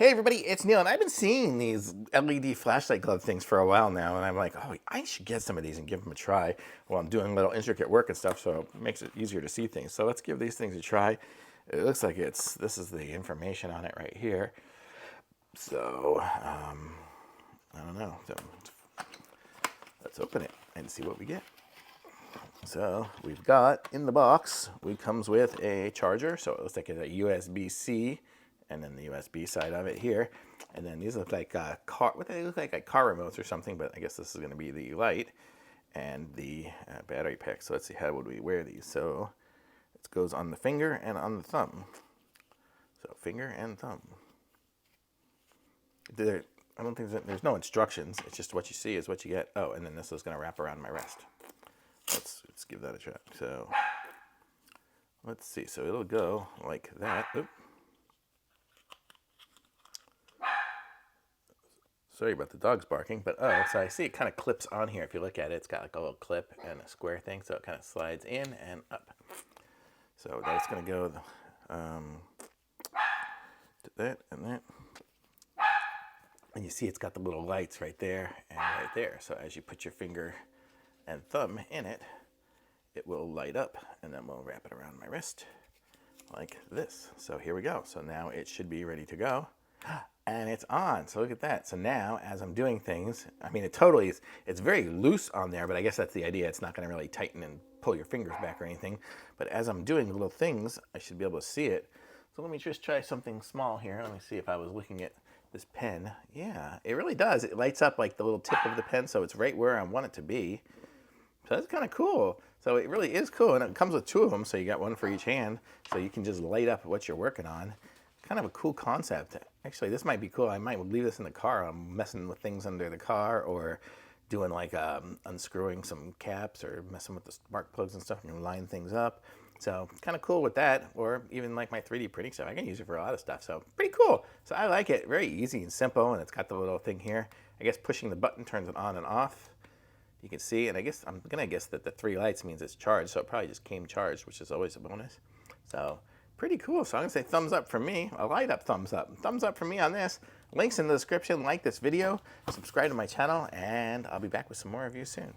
Hey everybody, it's Neil, and I've been seeing these LED flashlight glove things for a while now, and I'm like, oh, I should get some of these and give them a try while I'm doing little intricate work and stuff, so it makes it easier to see things. So let's give these things a try. It looks like this is the information on it right here. So, I don't know. So let's open it and see what we get. So we've got in the box, it comes with a charger, so it looks like it's a USB-C, and then the USB side of it here. And then these look like what they look like car remotes or something, but I guess this is going to be the light and the battery pack. So let's see, how would we wear these? So it goes on the finger and on the thumb. So finger and thumb. I don't think there's no instructions. It's just what you see is what you get. Oh, and then this is going to wrap around my wrist. Let's give that a try. So let's see. So it'll go like that. Oop. Sorry about the dogs barking, but oh, so I see it kind of clips on here. If you look at it, it's got like a little clip and a square thing, so it kind of slides in and up. So that's going to go to that and that. And you see it's got the little lights right there and right there. So as you put your finger and thumb in it, it will light up, and then we'll wrap it around my wrist like this. So here we go. So now it should be ready to go. And it's on. So look at that. So now as I'm doing things, I mean, it's very loose on there, but I guess that's the idea. It's not going to really tighten and pull your fingers back or anything. But as I'm doing little things, I should be able to see it. So let me just try something small here. Let me see if I was looking at this pen. Yeah, it really does. It lights up like the little tip of the pen, so it's right where I want it to be. So that's kind of cool. So it really is cool, and it comes with two of them, so you got one for each hand, so you can just light up what you're working on. Kind of a cool concept. Actually, this might be cool. I might leave this in the car. I'm messing with things under the car, or doing like unscrewing some caps, or messing with the spark plugs and stuff, and line things up. So kind of cool with that, or even like my 3D printing stuff. I can use it for a lot of stuff, so pretty cool. So I like it. Very easy and simple, and it's got the little thing here. I guess pushing the button turns it on and off. You can see, and I guess I'm gonna guess that the 3 lights means it's charged, so it probably just came charged, which is always a bonus. So pretty cool. So I'm gonna say thumbs up for me, a light up thumbs up. Thumbs up for me on this. Links in the description. Like this video, subscribe to my channel, and I'll be back with some more reviews soon.